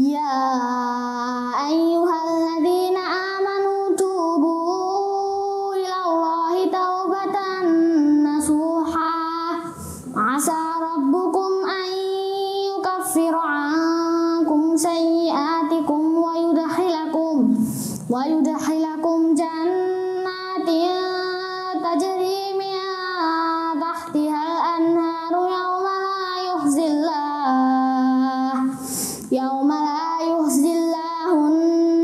Ya ayyuhalladzina amanu tubu ilallahi taubatan nasuha asa rabbukum an yukaffira ankum sayyiatikum wa yudkhilakum jannatin tajri min tahtihal anharu yawma la yukhzillahun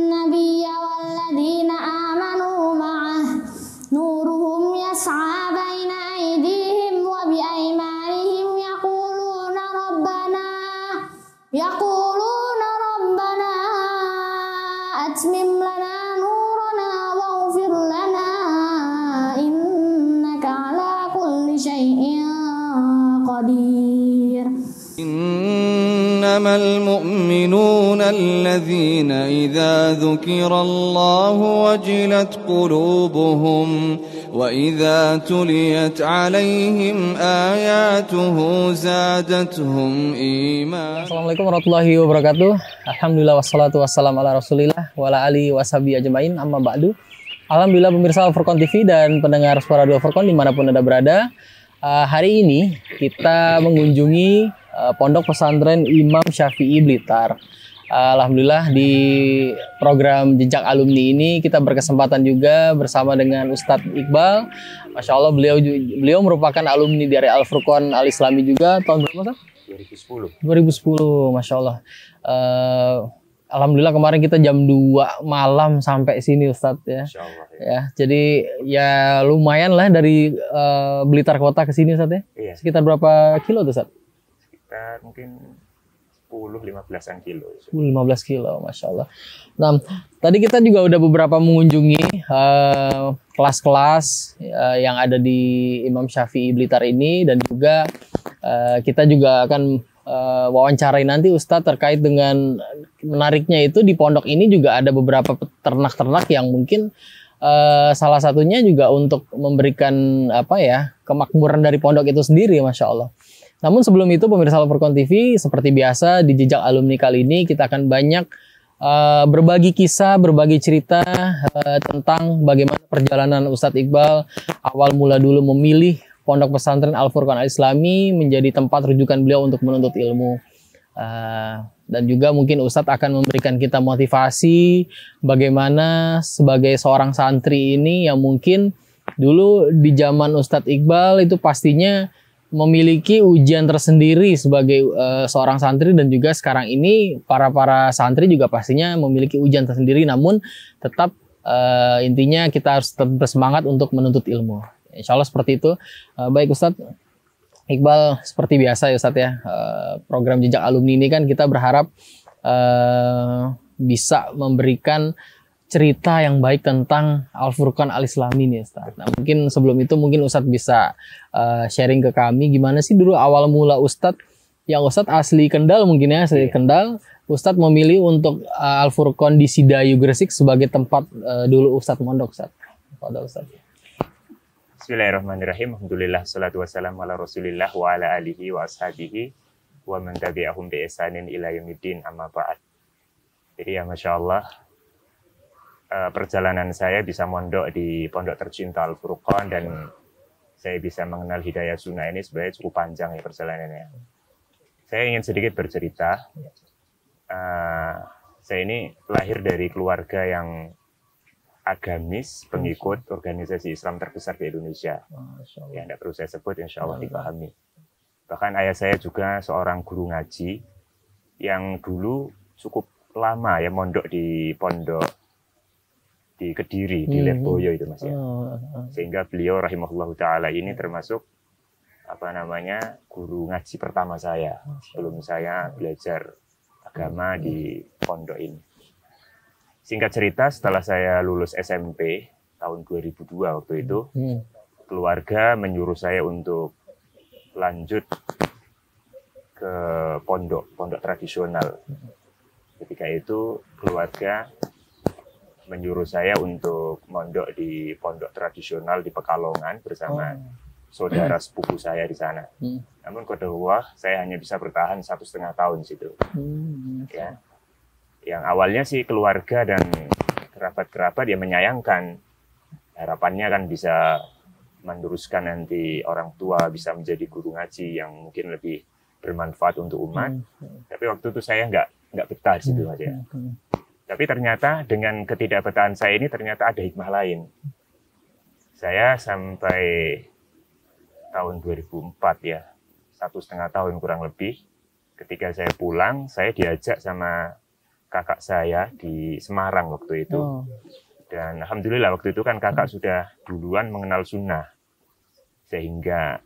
nabiyya walladzina amanu ma'ah nuruhum yas'a baina aydihim wa bi aymanihim yaquluna rabbana atmim lana nurana waghfir lana innaka ala kulli syai'in qadir. إنما المؤمنون الذين إذا ذكر الله وجلت قلوبهم وإذا تليت عليهم آياته زادتهم إيمانا. Assalamualaikum warahmatullahi wabarakatuh. Alhamdulillah wassalatu wassalamu ala rasulillah wa ala alihi washabihi ajmain, amma ba'du. Alhamdulillah pemirsa Al-Furqan TV dan pendengar suara Al-Furqan dimanapun Anda berada. Hari ini kita mengunjungi Pondok Pesantren Imam Syafi'i Blitar. Alhamdulillah di program Jejak Alumni ini kita berkesempatan juga bersama dengan Ustadz Iqbal. Masya Allah beliau merupakan alumni dari Al-Furqan Al-Islami juga. Tahun berapa, Ustaz? 2010, Masya Allah. Alhamdulillah kemarin kita jam 2 malam sampai sini, Ustadz ya. Ya, jadi ya lumayan lah dari Blitar kota ke sini, Ustadz ya. Iya. Sekitar berapa kilo tuh, Ustadz? Sekitar mungkin 10-15an kilo. 10-15 kilo, Masya Allah. Nah, tadi kita juga udah beberapa mengunjungi kelas-kelas yang ada di Imam Syafi'i Blitar ini, dan juga kita juga akan wawancarai nanti Ustadz terkait dengan menariknya itu di pondok ini juga ada beberapa ternak-ternak yang mungkin salah satunya juga untuk memberikan kemakmuran dari pondok itu sendiri, Masya Allah. Namun sebelum itu pemirsa Al-Furqan TV, seperti biasa di Jejak Alumni kali ini kita akan banyak berbagi kisah, berbagi cerita tentang bagaimana perjalanan Ustadz Iqbal awal mula dulu memilih Pondok Pesantren Al-Furqan Al-Islami menjadi tempat rujukan beliau untuk menuntut ilmu. Dan juga mungkin Ustadz akan memberikan kita motivasi bagaimana sebagai seorang santri ini yang mungkin dulu di zaman Ustadz Iqbal itu pastinya memiliki ujian tersendiri sebagai seorang santri, dan juga sekarang ini para santri juga pastinya memiliki ujian tersendiri, namun tetap intinya kita harus tetap bersemangat untuk menuntut ilmu. Insya Allah seperti itu. Baik Ustadz Iqbal, seperti biasa ya Ustadz ya, program Jejak Alumni ini kan kita berharap bisa memberikan cerita yang baik tentang Al-Furqan Al-Islami nih Ustadz. Nah mungkin sebelum itu mungkin Ustadz bisa sharing ke kami gimana sih dulu awal mula Ustadz, yang Ustadz asli Kendal mungkin ya, asli Kendal, Ustadz memilih untuk Al-Furqan di Sidayu Gresik sebagai tempat dulu Ustadz mondok, Ustadz. Bismillahirrahmanirrahim. Alhamdulillah, salatu wassalamu ala rasulillah wa ala alihi wa ashabihi wa man tabi'ahum bi ihsanin ila yaumiddin, amma ba'd. Jadi ya Masya Allah, perjalanan saya bisa mondok di Pondok Tercinta Al-Furqan dan saya bisa mengenal Hidayah Sunnah ini sebenarnya cukup panjang ya perjalanannya. Saya ingin sedikit bercerita. Saya ini lahir dari keluarga yang agamis, pengikut organisasi Islam terbesar di Indonesia. Ya, tidak perlu saya sebut, insya Allah dipahami. Bahkan ayah saya juga seorang guru ngaji yang dulu cukup lama ya mondok di pondok di Kediri, di Lirboyo itu Mas ya. Sehingga beliau rahimahullahu ta'ala ini termasuk guru ngaji pertama saya sebelum saya belajar agama di pondok ini. Singkat cerita, setelah saya lulus SMP tahun 2002 waktu itu, keluarga menyuruh saya untuk lanjut ke pondok tradisional. Ketika itu keluarga menyuruh saya untuk mondok di pondok tradisional di Pekalongan bersama saudara sepupu saya di sana. Namun qadarullah saya hanya bisa bertahan 1,5 tahun situ. Ya. Yang awalnya sih keluarga dan kerabat-kerabat yang menyayangkan. Harapannya kan bisa meneruskan nanti orang tua bisa menjadi guru ngaji yang mungkin lebih bermanfaat untuk umat. Tapi waktu itu saya nggak betah di situ Mas ya. Tapi ternyata dengan ketidakbetahan saya ini ternyata ada hikmah lain. Saya sampai tahun 2004 ya, 1,5 tahun kurang lebih, ketika saya pulang, saya diajak sama kakak saya di Semarang waktu itu. Dan alhamdulillah waktu itu kan kakak sudah duluan mengenal sunnah. Sehingga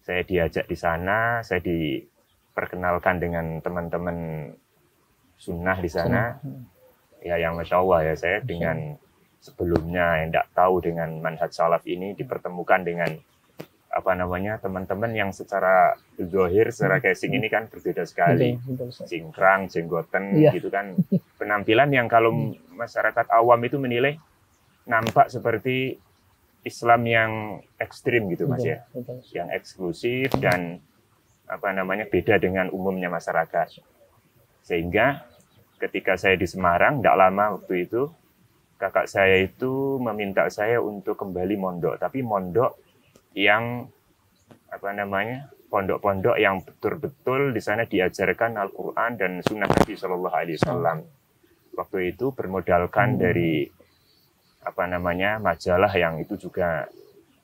saya diajak di sana, saya diperkenalkan dengan teman-teman sunnah di sana. Ya yang Masya Allah ya, saya dengan sebelumnya yang tidak tahu dengan manhaj salaf ini dipertemukan dengan teman-teman yang secara zahir, secara casing ini kan berbeda sekali. Cingkrang, jenggoten gitu kan. Penampilan yang kalau masyarakat awam itu menilai nampak seperti Islam yang ekstrim gitu Mas ya. Yang eksklusif dan beda dengan umumnya masyarakat. Sehingga ketika saya di Semarang, tidak lama waktu itu, kakak saya itu meminta saya untuk kembali mondok. Tapi mondok yang pondok-pondok yang betul-betul di sana diajarkan Al-Quran dan Sunnah Nabi Shallallahu Alaihi Wasallam. Waktu itu bermodalkan dari majalah yang itu juga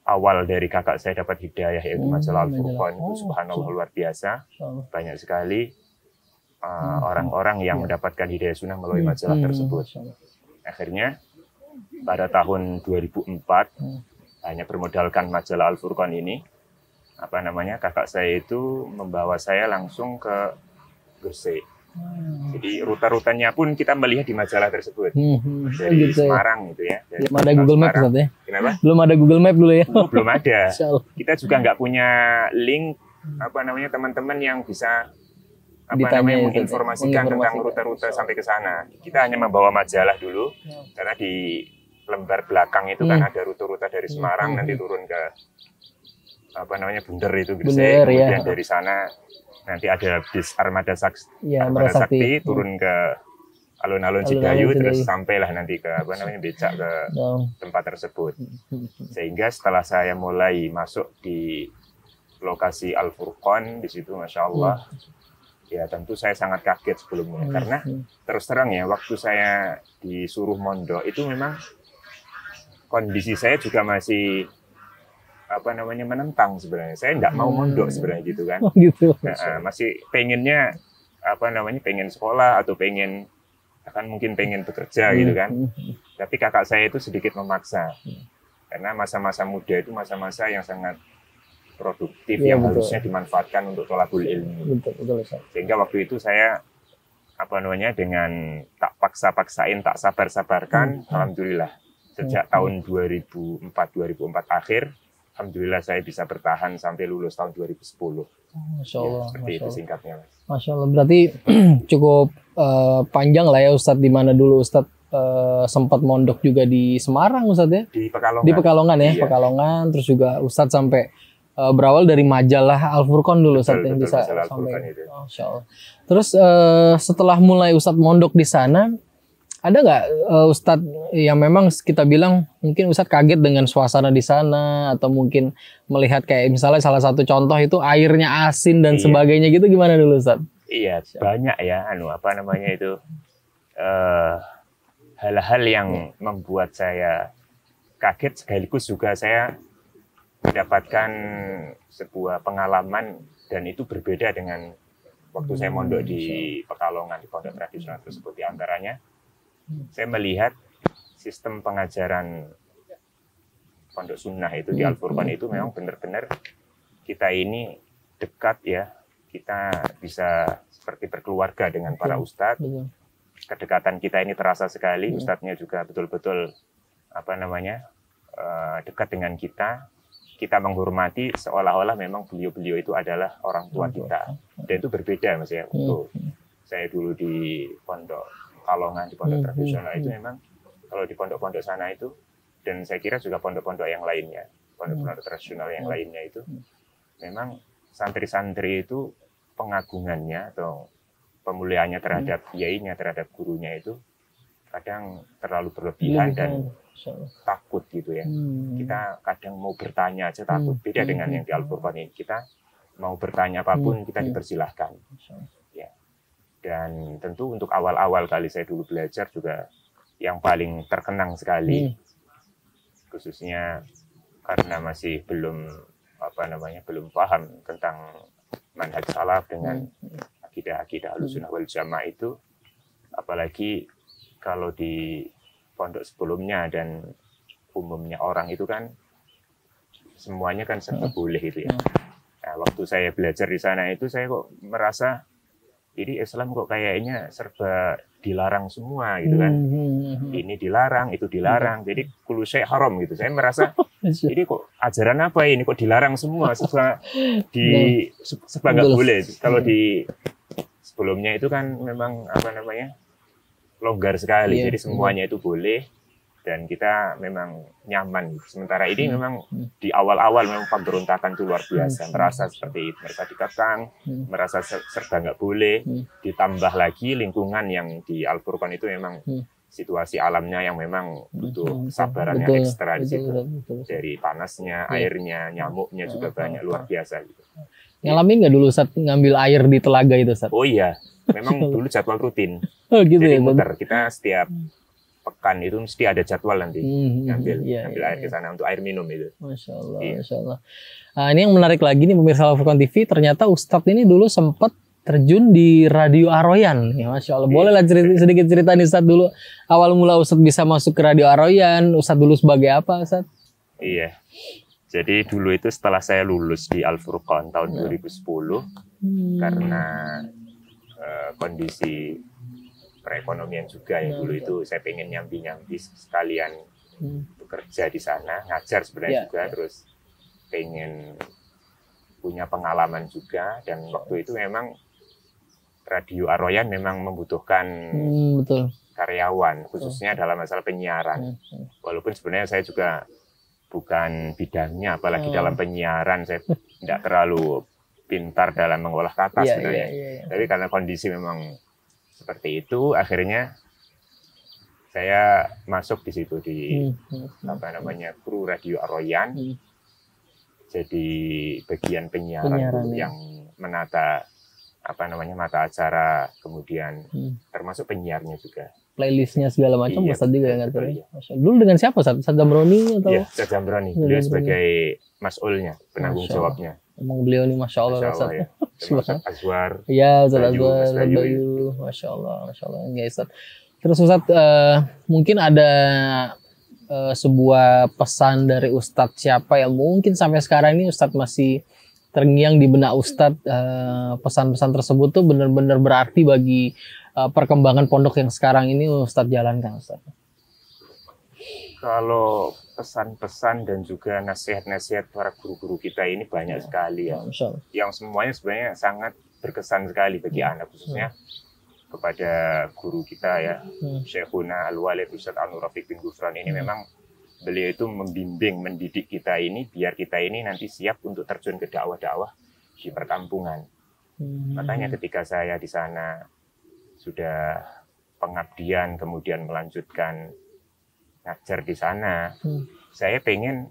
awal dari kakak saya dapat hidayah, yaitu majalah Al-Furqan. Itu subhanallah luar biasa, banyak sekali orang-orang yang mendapatkan hidayah sunnah melalui majalah tersebut. Akhirnya pada tahun 2004 hanya bermodalkan majalah Al-Furqan ini, kakak saya itu membawa saya langsung ke Gresik. Jadi rute-rutenya pun kita melihat di majalah tersebut. Dari gitu Semarang gitu ya. Belum ada Google Map ya? Kenapa? Belum ada Google Map dulu ya? Belum ada. Kita juga nggak punya link teman-teman yang bisa menginformasikan tentang rute-rute sampai ke sana. Kita hanya membawa majalah dulu, karena di lembar belakang itu kan ada rute-rute dari Semarang nanti turun ke Bunder itu Gresik, kemudian dari sana nanti ada bis Armada Sakti turun ke alun-alun Cidayu, terus sampailah nanti ke becak ke tempat tersebut. Sehingga setelah saya mulai masuk di lokasi Al-Furqan di situ, Masya Allah, ya tentu saya sangat kaget sebelumnya, karena terus terang ya, waktu saya disuruh mondok itu memang kondisi saya juga masih menentang sebenarnya. Saya tidak mau mondok sebenarnya gitu kan. Masih pengennya pengen sekolah atau mungkin pengen bekerja gitu kan. Tapi kakak saya itu sedikit memaksa, karena masa-masa muda itu masa-masa yang sangat produktif, yang harusnya dimanfaatkan untuk thalabul ilmi. Sehingga waktu itu saya dengan tak paksa-paksain, tak sabar-sabarkan, alhamdulillah sejak tahun 2004 akhir, alhamdulillah saya bisa bertahan sampai lulus tahun 2010. Masya Allah. Seperti itu singkatnya, Mas. Masya Allah, berarti cukup panjang lah ya Ustadz, di mana dulu Ustadz sempat mondok juga di Semarang Ustadz ya? Di Pekalongan. Di Pekalongan ya, iya. Pekalongan, terus juga Ustadz sampai berawal dari majalah Al-Furqan dulu Ustadz yang bisa sampai. Masya Allah. Terus setelah mulai Ustadz mondok di sana, ada nggak Ustadz yang memang kita bilang mungkin Ustadz kaget dengan suasana di sana, atau mungkin melihat kayak misalnya salah satu contoh itu airnya asin dan sebagainya gitu, gimana dulu Ustadz? Iya, banyak ya itu hal-hal yang membuat saya kaget, sekaligus juga saya mendapatkan sebuah pengalaman, dan itu berbeda dengan waktu saya mondok di Pekalongan, di pondok tradisional tersebut. Di antaranya saya melihat sistem pengajaran pondok sunnah itu di Al-Furqan itu memang benar-benar kita ini dekat ya, kita bisa seperti berkeluarga dengan para ustadz. Kedekatan kita ini terasa sekali, ustadznya juga betul-betul dekat dengan kita. Kita menghormati seolah-olah memang beliau-beliau itu adalah orang tua kita. Dan itu berbeda Mas ya. Untuk saya dulu di pondok Pekalongan, di pondok tradisional itu memang, kalau di pondok-pondok sana itu, dan saya kira juga pondok-pondok yang lainnya, pondok-pondok tradisional yang lainnya itu, memang santri-santri itu pengagungannya atau pemuliaannya terhadap kiainya, terhadap gurunya itu kadang terlalu berlebihan dan takut gitu ya. Kita kadang mau bertanya aja takut. Beda dengan yang di Al-Furqan ini. Kita mau bertanya apapun kita dipersilahkan. Ya. Dan tentu untuk awal-awal kali saya dulu belajar juga yang paling terkenang sekali, khususnya karena masih belum belum paham tentang manhaj salaf dengan akidah Ahlussunnah wal Jamaah itu, apalagi kalau di pondok sebelumnya dan umumnya orang itu kan semuanya kan serba boleh itu ya. Nah, waktu saya belajar di sana itu saya kok merasa ini Islam kok kayaknya serba dilarang semua gitu kan. Ini dilarang, itu dilarang. Jadi kullu syai' haram gitu. Saya merasa ini kok ajaran apa ini kok dilarang semua, serba nggak boleh. Kalau di sebelumnya itu kan memang longgar sekali, jadi semuanya itu boleh dan kita memang nyaman. Sementara ini memang di awal-awal memang pemberontakan itu luar biasa, merasa seperti itu, merasa dikekang, merasa serba nggak boleh, ditambah lagi lingkungan yang di Al-Furqan itu memang situasi alamnya yang memang butuh kesabaran yang ekstra di situ, dari panasnya, airnya, nyamuknya juga banyak luar biasa gitu. Ngalamin nggak dulu Ustaz ngambil air di telaga itu Ustaz? Oh iya, memang dulu jadwal rutin. Oh, gitu. Jadi ya, muter, kita setiap pekan itu mesti ada jadwal nanti ngambil air ke sana untuk air minum itu. Masya Allah, Masya Allah. Nah, ini yang menarik lagi nih pemirsa Al-Furqan TV, ternyata Ustadz ini dulu sempat terjun di Radio Ar-Royan. Ya, Masya Allah. Boleh lah sedikit cerita nih Ustadz dulu. Awal mula Ustadz bisa masuk ke Radio Ar-Royan, Ustadz dulu sebagai apa Ustadz? Iya. Jadi dulu itu setelah saya lulus di Al-Furqan tahun 2010, karena kondisi perekonomian juga ya dulu itu saya pengen nyambi-nyambi sekalian bekerja di sana, ngajar sebenarnya juga, terus pengen punya pengalaman juga, dan waktu itu memang Radio Ar-Royan memang membutuhkan karyawan khususnya dalam masalah penyiaran. Walaupun sebenarnya saya juga bukan bidangnya, apalagi dalam penyiaran saya tidak terlalu pintar dalam mengolah kata sebenarnya. Tapi karena kondisi memang seperti itu, akhirnya saya masuk di situ di kru Radio Ar-Royan. Jadi bagian penyiaran yang menata mata acara, kemudian termasuk penyiarnya juga. Playlistnya segala macam Ustaz juga yang ngatur. Dulu dengan siapa Ustaz? Ustaz Zamroni atau? Iya, Ustaz Zamroni. Beliau sebagai mas'ulnya, penanggung jawabnya. Emang beliau ini Masya Allah Ustaz. Ya. Ustaz Azwar. Iya, Ustaz Azwar, Ustaz Bayu. Masya Allah. Ya, Ustaz. Terus Ustaz, mungkin ada sebuah pesan dari Ustadz siapa yang mungkin sampai sekarang ini Ustadz masih terngiang di benak Ustadz, pesan-pesan tersebut tuh benar-benar berarti bagi perkembangan pondok yang sekarang ini Ustadz jalankan Ustadz. Kalau pesan-pesan dan juga nasihat-nasihat para guru-guru kita ini banyak sekali ya, yang semuanya sebenarnya sangat berkesan sekali bagi anak, khususnya kepada guru kita ya, Syekhuna Al-Walid Ustadz An-Nur Rafiq bin Gufran ini. Memang beliau itu membimbing, mendidik kita ini biar kita ini nanti siap untuk terjun ke dakwah-dakwah di perkampungan. Makanya ketika saya di sana sudah pengabdian, kemudian melanjutkan ngajar di sana, saya pengen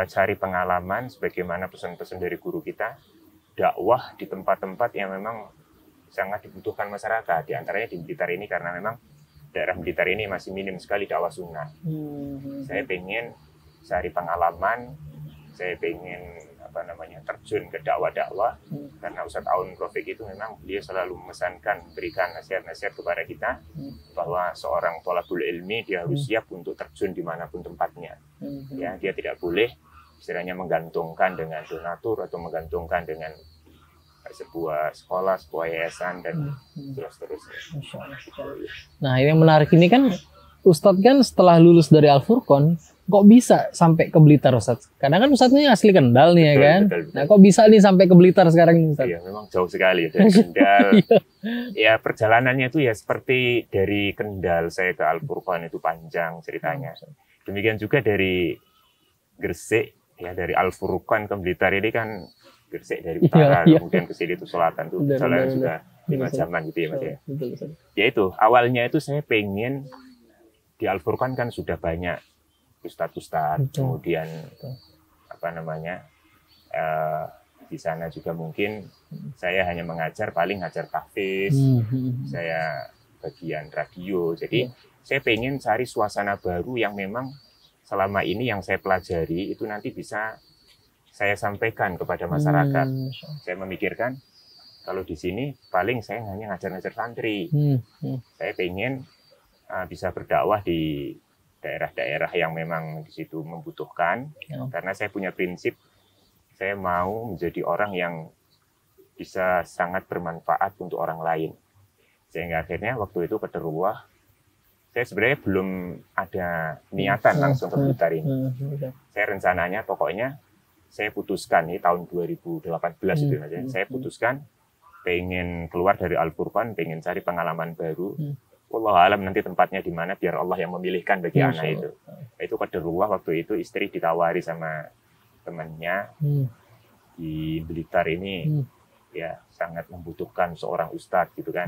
cari pengalaman sebagaimana pesan-pesan dari guru kita, dakwah di tempat-tempat yang memang sangat dibutuhkan masyarakat. Di antaranya di Blitar ini, karena memang daerah Blitar ini masih minim sekali dakwah sunnah. Saya pengen cari pengalaman, saya pengen terjun ke dakwah-dakwah, karena Ustadz Aun Rafiq itu memang beliau selalu memesankan, memberikan nasihat-nasihat kepada kita bahwa seorang thalabul ilmi dia harus siap untuk terjun dimanapun tempatnya. Ya, dia tidak boleh istilahnya menggantungkan dengan donatur atau menggantungkan dengan sebuah sekolah, sebuah yayasan, dan seterusnya. Nah, yang menarik ini kan Ustadz kan setelah lulus dari Al-Furqan kok bisa sampai ke Blitar Ustadz? Kadang kan Ustadznya asli Kendal nih, betul, ya kan? Betul. Nah, kok bisa nih sampai ke Blitar sekarang ini Ustadz? Iya, memang jauh sekali dari Kendal. Ya, perjalanannya itu ya seperti dari Kendal saya ke Al-Furqan itu panjang ceritanya. Demikian juga dari Gresik, ya dari Al-Furqan ke Blitar ini kan Gresik dari utara, Iya. kemudian ke sini itu selatan tuh Benar, jalan benar, sudah 5 Betul. jaman gitu ya Mas ya. Betul, Ustaz. Ya itu, awalnya itu saya pengen di Al-Furqan kan sudah banyak ustadz-ustadz, Betul. kemudian Betul. apa namanya di sana juga mungkin saya hanya mengajar, paling ngajar tahfiz, saya bagian radio. Jadi saya pengen cari suasana baru yang memang selama ini yang saya pelajari itu nanti bisa saya sampaikan kepada masyarakat. Saya memikirkan kalau di sini paling saya hanya ngajar-ngajar santri. Saya pengen bisa berdakwah di daerah-daerah yang memang di situ membutuhkan, karena saya punya prinsip saya mau menjadi orang yang bisa sangat bermanfaat untuk orang lain. Sehingga akhirnya waktu itu Qadarullah, saya sebenarnya belum ada niatan langsung ke Blitar ini. Saya rencananya pokoknya saya putuskan ini tahun 2018 itu aja. Saya putuskan pengen keluar dari Al-Furqan, pengen cari pengalaman baru. Wallahu alam nanti tempatnya di mana biar Allah yang memilihkan bagi anak itu. Itu Qadarullah waktu itu istri ditawari sama temannya di Blitar ini ya sangat membutuhkan seorang ustadz gitu kan.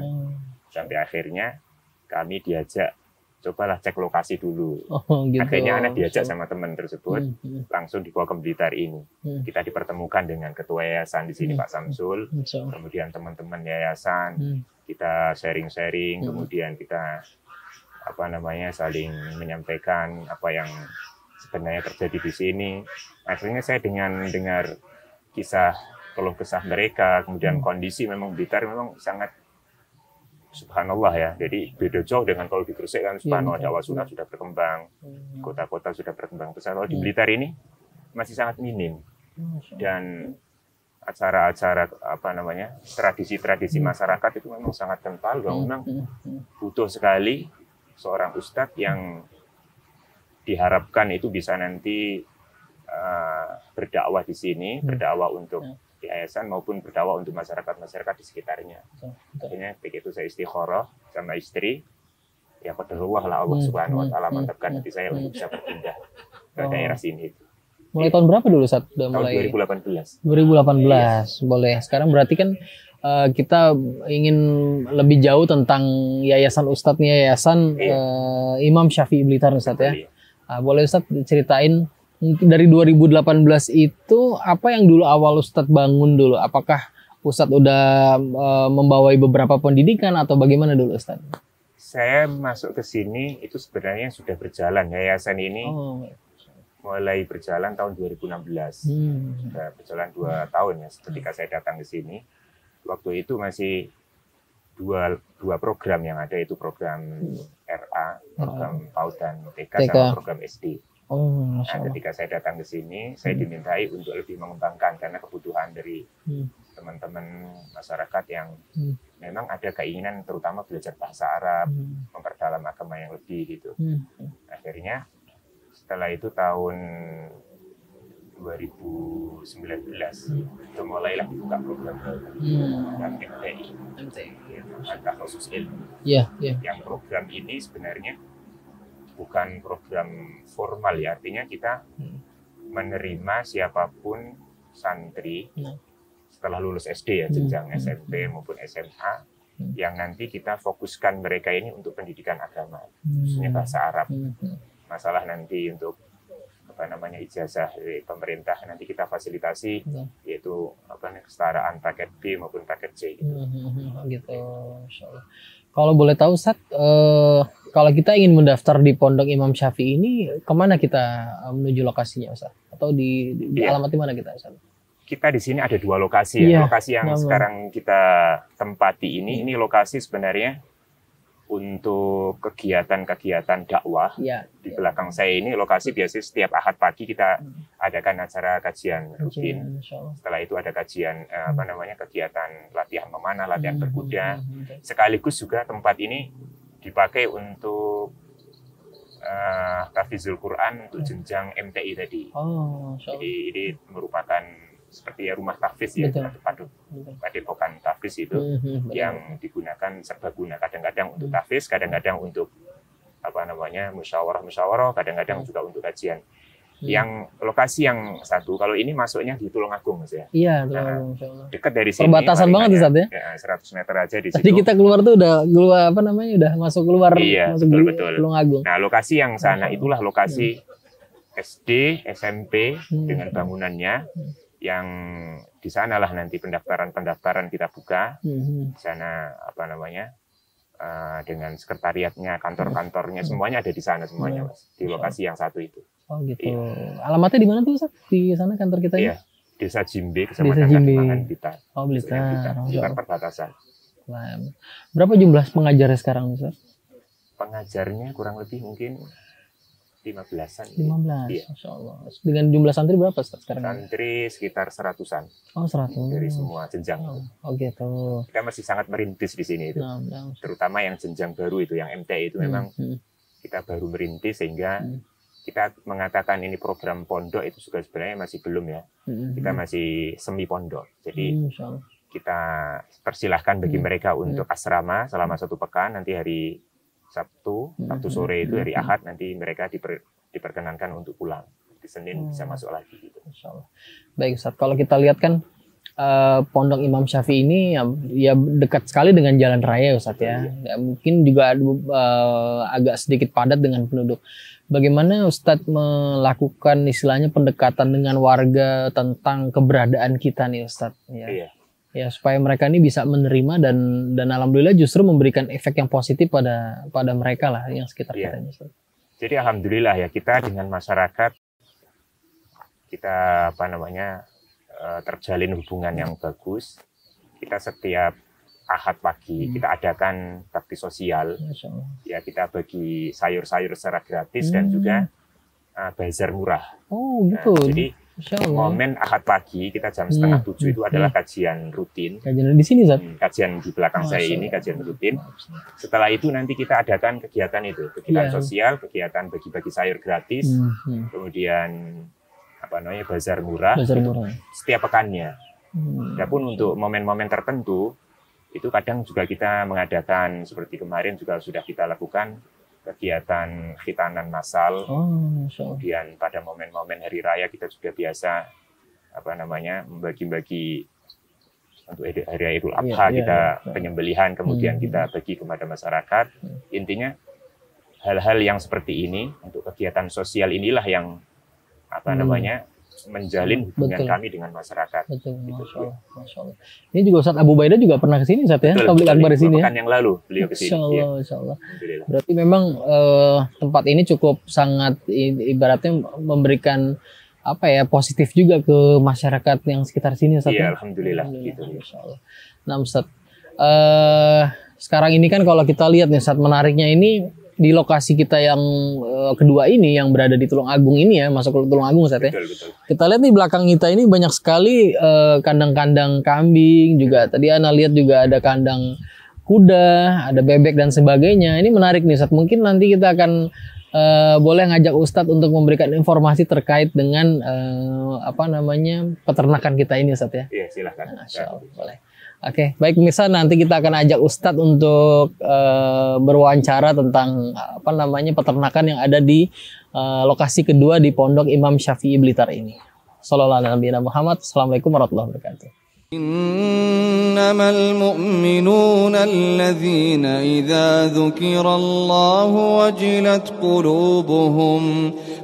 Sampai akhirnya kami diajak cobalah cek lokasi dulu. Gitu. Akhirnya anak diajak sama teman tersebut langsung dibawa ke Blitar ini. Kita dipertemukan dengan ketua yayasan di sini Pak Samsul, kemudian teman-teman yayasan, kita sharing-sharing, kemudian kita apa namanya saling menyampaikan apa yang sebenarnya terjadi di sini. Akhirnya saya dengan dengar kisah keluh kesah mereka, kemudian kondisi memang Blitar memang sangat subhanallah ya. Jadi beda jauh dengan kalau di Gresik kan subhanallah dakwah sunnah sudah berkembang, kota-kota sudah berkembang besar. Kalau di Blitar ini masih sangat minim. Dan acara-acara apa namanya tradisi-tradisi masyarakat itu memang sangat kental, memang butuh sekali seorang ustadz yang diharapkan itu bisa nanti berdakwah di sini, berdakwah untuk yayasan maupun berdakwah untuk masyarakat di sekitarnya. Akhirnya begitu saya istikharah sama istri, ya qadarullah lah Allah Subhanahu wa taala mantapkan hati saya untuk bisa berpindah ke daerah sini. Mulai tahun berapa dulu Ustaz? Tahun 2018. 2018. Boleh. Sekarang berarti kan kita ingin lebih jauh tentang yayasan Ustadz nih, yayasan Imam Syafi'i Blitar Ustaz ya. Boleh Ustaz ceritain dari 2018 itu apa yang dulu awal Ustadz bangun dulu? Apakah Ustadz udah membawai beberapa pendidikan atau bagaimana dulu Ustadz? Saya masuk ke sini itu sebenarnya sudah berjalan. Yayasan ini mulai berjalan tahun 2016. Sudah berjalan 2 tahun ya ketika saya datang ke sini. Waktu itu masih dua program yang ada, itu program RA, program PAUD dan TK, sama program SD. Nah, ketika saya datang ke sini, saya dimintai untuk lebih mengembangkan karena kebutuhan dari teman-teman masyarakat yang memang ada keinginan terutama belajar bahasa Arab, memperdalam agama yang lebih gitu. Akhirnya setelah itu tahun 2019 itu mulailah dibuka program MTI, Mantah Khusus Ilmu. Yang program ini sebenarnya bukan program formal ya, artinya kita menerima siapapun santri setelah lulus SD ya, jenjang SMP maupun SMA, yang nanti kita fokuskan mereka ini untuk pendidikan agama, khususnya bahasa Arab. Masalah nanti untuk apa namanya ijazah dari pemerintah nanti kita fasilitasi, yaitu kesetaraan paket B maupun paket C gitu. Gitu. Insyaallah. Kalau boleh tahu Ustaz, kalau kita ingin mendaftar di Pondok Imam Syafi'i ini, kemana kita menuju lokasinya Ustaz? Atau di alamat di mana kita Ustaz? Kita di sini ada 2 lokasi ya. Lokasi yang sekarang kita tempati ini lokasi sebenarnya untuk kegiatan-kegiatan dakwah. Di belakang saya ini lokasi biasanya setiap Ahad pagi kita adakan acara kajian rutin. Setelah itu ada kajian kegiatan latihan memanah, latihan berkuda. Sekaligus juga tempat ini dipakai untuk tahfizul Quran untuk jenjang MTI tadi. Jadi ini merupakan seperti ya rumah tahfiz ya, padepokan tahfiz itu yang digunakan serbaguna, kadang-kadang untuk tahfiz, kadang-kadang untuk musyawarah, kadang-kadang juga untuk kajian. Yang lokasi yang satu, kalau ini masuknya di Tulungagung, Mas ya. Iya, Nah, insyaallah. Dekat dari sini. Perbatasan paling banget hanya, Ustaz ya. 100 meter aja di Tadi situ. kita keluar tuh udah udah masuk keluar Iya, masuk betul. Tulungagung. Nah, lokasi yang sana Masya Allah. itulah lokasi SD, SMP Hmm. dengan bangunannya yang di sanalah nanti pendaftaran kita buka. Hmm. Di sana apa namanya? Dengan sekretariatnya, kantor-kantornya semuanya ada di sana semuanya, Mas. Di lokasi yang satu itu. Oh gitu. Iya. Alamatnya di mana tuh Ustaz? Di sana kantor kita ini? Iya. Desa Jimbe, Desa Kecamatan Jimbe. Kadimangan, Blitar. Oh, Blitar. Blitar perbatasan. Wah. Berapa jumlah pengajarnya sekarang Ustaz? Pengajarnya kurang lebih mungkin 15-an. 15. Iya. Masya Allah. Dengan jumlah santri berapa Ustaz sekarang? Santri sekitar 100-an Oh, 100. dari semua jenjang. Oh gitu. Kita masih sangat merintis di sini itu. Nah. Terutama yang jenjang baru itu, yang MTI itu memang kita baru merintis sehingga kita mengatakan ini program pondok itu juga sebenarnya masih belum ya. Kita masih semi pondok. Jadi Insya Allah. kita persilahkan bagi mereka untuk asrama selama 1 pekan, nanti hari Sabtu sore itu, hari Ahad nanti mereka diperkenankan untuk pulang. Di Senin bisa masuk lagi gitu. Insya Allah. Baik Ustaz, kalau kita lihat kan Pondok Imam Syafi'i ini ya dekat sekali dengan jalan raya Ustaz ya. Ya, mungkin juga agak sedikit padat dengan penduduk. Bagaimana Ustadz melakukan istilahnya pendekatan dengan warga tentang keberadaan kita nih Ustadz ya. Iya. Ya supaya mereka ini bisa menerima dan alhamdulillah justru memberikan efek yang positif pada mereka lah yang sekitar kita ini Ustadz. Jadi alhamdulillah ya kita dengan masyarakat kita terjalin hubungan yang bagus. Kita setiap Ahad pagi kita adakan bakti sosial. Ya kita bagi sayur-sayur secara gratis dan juga bazar murah. Oh gitu. Nah, jadi momen Ahad pagi kita jam 6:30 itu adalah kajian rutin. Kajian di sini Zat? Kajian di belakang saya ini kajian rutin. Setelah itu nanti kita adakan kegiatan itu, kegiatan sosial, kegiatan bagi-bagi sayur gratis, kemudian bazar murah. Bazar murah. Setiap pekannya. Adapun untuk momen-momen tertentu itu kadang juga kita mengadakan seperti kemarin juga sudah kita lakukan kegiatan khitanan massal. Kemudian pada momen-momen hari raya kita juga biasa membagi-bagi untuk hari raya Idul Adha kita penyembelihan kemudian kita bagi kepada masyarakat. Intinya hal-hal yang seperti ini untuk kegiatan sosial inilah yang menjalin hubungan kami dengan masyarakat. Betul, Masya Allah. Ini juga Ustadz Abu Baidah juga pernah ke sini Ustadz ya, Tabligh Akbar di sini ya. Pekan yang lalu beliau ke sini. Insya Allah. Berarti memang tempat ini cukup sangat ibaratnya memberikan positif juga ke masyarakat yang sekitar sini Ustadz. Iya, alhamdulillah. Gitu. Masya Allah. Nah Ustadz, sekarang ini kan kalau kita lihat nih Ustadz, menariknya ini di lokasi kita yang kedua ini yang berada di Tulungagung ini ya, masuk ke Tulungagung Ustadz ya. Betul. Kita lihat nih belakang kita ini banyak sekali kandang-kandang kambing juga. Tadi Ana lihat juga ada kandang kuda, ada bebek dan sebagainya. Ini menarik nih Ustadz. Mungkin nanti kita akan boleh ngajak Ustadz untuk memberikan informasi terkait dengan peternakan kita ini Ustadz ya. Iya, silakan. Masya Allah, boleh. Oke, baik pemirsa, nanti kita akan ajak Ustadz untuk berwawancara tentang peternakan yang ada di lokasi kedua di Pondok Imam Syafi'i Blitar ini. Sallallahu alaihi Muhammad. Assalamualaikum warahmatullahi wabarakatuh. إنما المؤمنون الذين إذا ذكر الله وجلت قلوبهم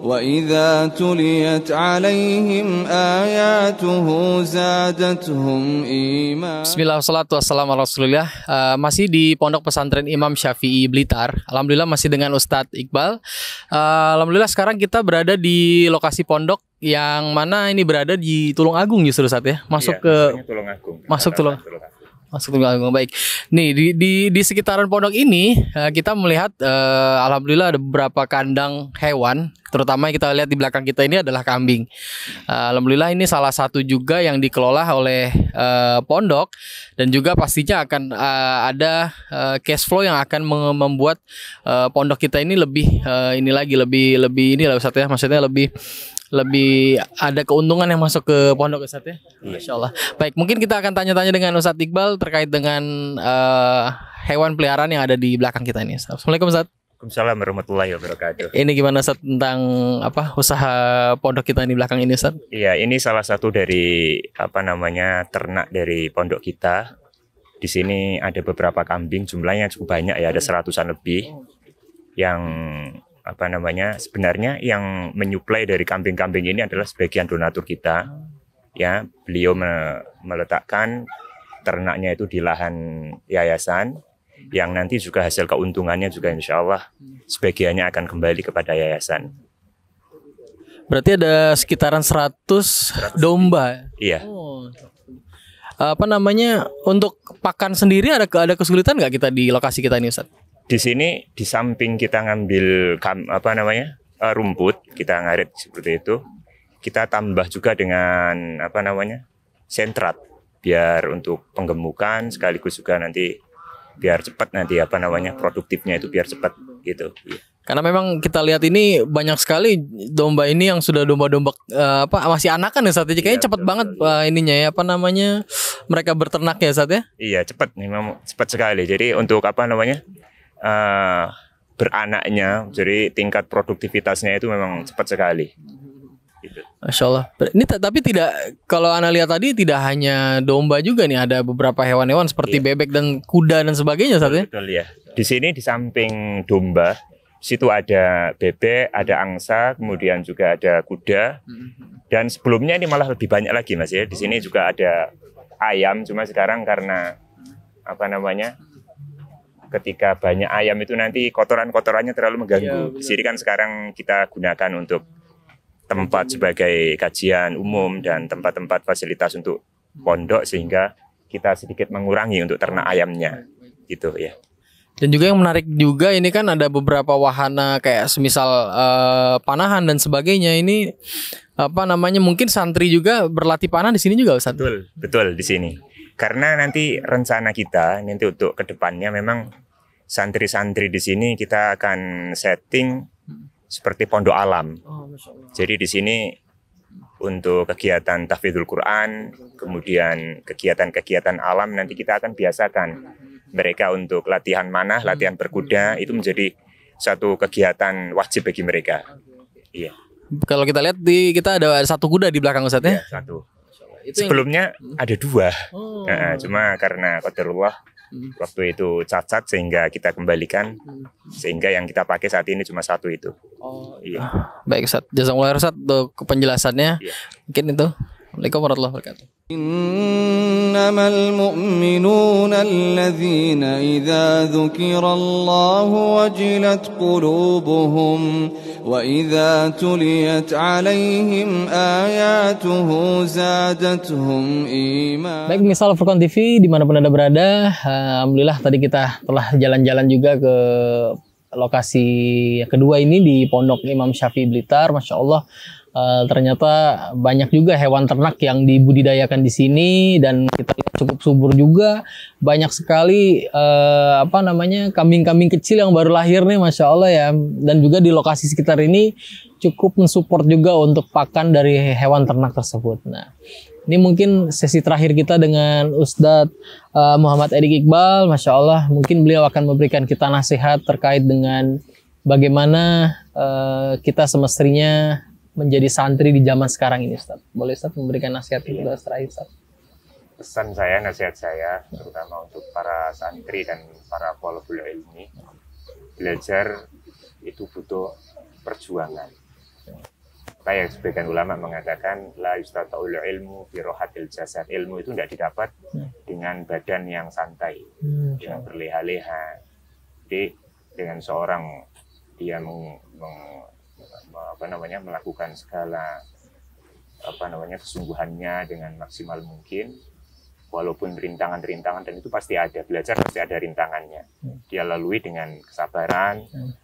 وإذا تليت عليهم آياته زادتهم إيمانا. Bismillah, wassalatu wassalamu ala rasulillah. Masih di Pondok Pesantren Imam Syafi'i Blitar. Alhamdulillah masih dengan Ustadz Iqbal. Alhamdulillah sekarang kita berada di lokasi pondok yang mana ini berada di Tulungagung justru Ustadz ya. Masuk Tulungagung. Baik. Nih di sekitaran pondok ini kita melihat alhamdulillah ada beberapa kandang hewan, terutama yang kita lihat di belakang kita ini adalah kambing. Alhamdulillah ini salah satu juga yang dikelola oleh pondok dan juga pastinya akan ada cash flow yang akan membuat pondok kita ini lebih lebih inilah Ustadz ya, maksudnya lebih ada keuntungan yang masuk ke pondok Ustadz ya. Masya Allah. Baik, mungkin kita akan tanya-tanya dengan Ustadz Iqbal terkait dengan hewan peliharaan yang ada di belakang kita ini. Assalamualaikum Ustadz. Waalaikumsalam warahmatullahi wabarakatuh. Ini gimana Ustaz tentang apa usaha pondok kita di belakang ini Ustaz? Iya, ini salah satu dari ternak dari pondok kita. Di sini ada beberapa kambing, jumlahnya cukup banyak ya, ada 100-an lebih. Yang sebenarnya yang menyuplai dari kambing-kambing ini adalah sebagian donatur kita. Ya, beliau meletakkan ternaknya itu di lahan yayasan, yang nanti juga hasil keuntungannya juga insya Allah sebagiannya akan kembali kepada yayasan. Berarti ada sekitaran 100 domba. Iya. Oh. Untuk pakan sendiri ada kesulitan nggak kita di lokasi kita ini Ustaz? Di sini di samping kita ngambil rumput, kita ngarit seperti itu, kita tambah juga dengan sentrat biar untuk penggemukan, sekaligus juga nanti biar cepat nanti produktifnya itu biar cepat gitu. Karena memang kita lihat ini banyak sekali domba ini yang sudah domba-domba masih anakan ya saat ini kayaknya cepat banget ininya ya mereka berternak ya saat ya. Iya cepat, memang cepat sekali. Jadi untuk beranaknya, jadi tingkat produktivitasnya itu memang cepat sekali. Gitu. Masya Allah. Ini tapi tidak, kalau Anda lihat tadi tidak hanya domba juga nih, ada beberapa hewan-hewan seperti bebek dan kuda dan sebagainya saat ya. Betul ya. Di sini di samping domba, situ ada bebek, ada angsa, kemudian juga ada kuda. Dan sebelumnya ini malah lebih banyak lagi Mas ya. Di sini juga ada ayam, cuma sekarang karena ketika banyak ayam itu nanti kotoran-kotorannya terlalu mengganggu. Di sini kan sekarang kita gunakan untuk tempat sebagai kajian umum dan tempat-tempat fasilitas untuk pondok, sehingga kita sedikit mengurangi untuk ternak ayamnya gitu ya. Dan juga yang menarik juga ini kan ada beberapa wahana kayak semisal panahan dan sebagainya. Ini mungkin santri juga berlatih panah di sini juga Ustaz. Betul di sini. Karena nanti rencana kita nanti untuk kedepannya memang santri-santri di sini kita akan setting seperti pondok alam. Jadi di sini untuk kegiatan tahfidzul Quran, kemudian kegiatan-kegiatan alam nanti kita akan biasakan mereka untuk latihan manah, latihan berkuda, itu menjadi satu kegiatan wajib bagi mereka. Iya. Kalau kita lihat kita ada satu kuda di belakang Ustaz ya? Iya, satu. Sebelumnya ada 2. Cuma karena qadarullah waktu itu cacat sehingga kita kembalikan, sehingga yang kita pakai saat ini cuma 1 itu. Iya. Baik Ustaz, jazakumullah khairan Ustaz untuk penjelasannya. Iya. Mungkin itu. Assalamualaikum warahmatullahi wabarakatuh. Innamal mu'minuna alladhina idza dzukirallahu wajilat qulubuhum wa idza tuliyat 'alaihim ayatuhu zadatuhum iman. Baik, misal Furqan TV dimanapun Anda berada, alhamdulillah tadi kita telah jalan-jalan juga ke lokasi kedua ini di Pondok Imam Syafi'i Blitar. Masya Allah, ternyata banyak juga hewan ternak yang dibudidayakan di sini, dan kita lihat cukup subur juga. Banyak sekali kambing-kambing kecil yang baru lahir nih, Masya Allah ya. Dan juga di lokasi sekitar ini cukup mensupport juga untuk pakan dari hewan ternak tersebut. Nah, ini mungkin sesi terakhir kita dengan Ustadz Muhammad Edik Iqbal. Masya Allah, mungkin beliau akan memberikan kita nasihat terkait dengan bagaimana kita semestinya menjadi santri di zaman sekarang ini, Ustaz. Boleh Ustaz memberikan nasihat itu terakhir, Ustaz? Pesan saya, nasihat saya, terutama untuk para santri dan para thalibul ilmi, belajar itu butuh perjuangan. Kayak sebagian ulama mengatakan, la yustata'ul ilmu bi rohatil jasad. Ilmu itu tidak didapat dengan badan yang santai, dengan berleha-leha. Jadi dengan seorang dia melakukan segala kesungguhannya dengan maksimal mungkin, walaupun rintangan-rintangan, dan itu pasti ada, belajar pasti ada rintangannya, dia lalui dengan kesabaran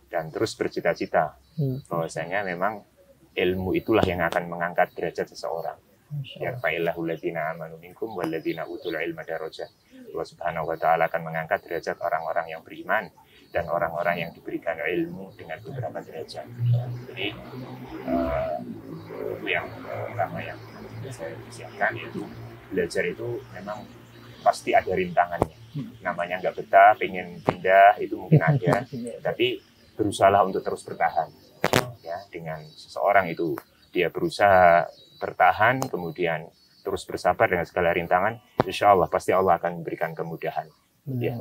dan terus bercita-cita bahwasanya memang ilmu itulah yang akan mengangkat derajat seseorang. Yarfa'illahu alladziina aamanu minkum walladziina utul ilma darajat. Allah Subhanahu wa taala akan mengangkat derajat orang-orang yang beriman dan orang-orang yang diberikan ilmu dengan beberapa derajat. Jadi itu yang pertama yang saya siapkan, yaitu belajar itu memang pasti ada rintangannya. Namanya nggak betah, pengen pindah itu mungkin ada, tapi berusaha untuk terus bertahan. Ya, dengan seseorang itu dia berusaha bertahan, kemudian terus bersabar dengan segala rintangan, insya Allah pasti Allah akan memberikan kemudahan. Ya.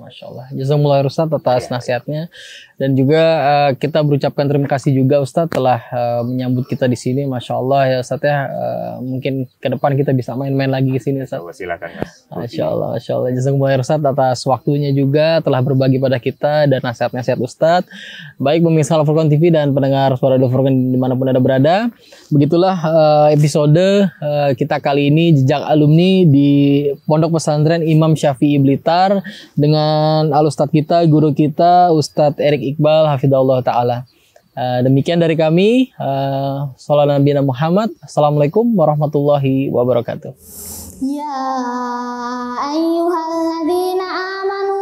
Masya Allah. Jazakumullah Ustadz atas nasihatnya, dan juga kita berucapkan terima kasih juga Ustadz telah menyambut kita di sini. Masya Allah ya Ustadz ya. Mungkin ke depan kita bisa main-main lagi ke sini Ustadz. Silakan Mas. Masya Allah, Masya Allah. Jazakumullah Ustadz atas waktunya juga telah berbagi pada kita dan nasihat-nasihat Ustadz. Baik pemirsa Al-Furqan TV dan pendengar suara Al-Furqan dimanapun Anda berada. Begitulah episode kita kali ini, jejak alumni di Pondok Pesantren Imam Syafi'i Blitar, dengan al-ustadz kita, guru kita, Ustadz Erik Iqbal hafidhahullah ta'ala. Demikian dari kami. Sallallahu Nabi Muhammad. Assalamualaikum warahmatullahi wabarakatuh. Ya ayyuhalladzina amanu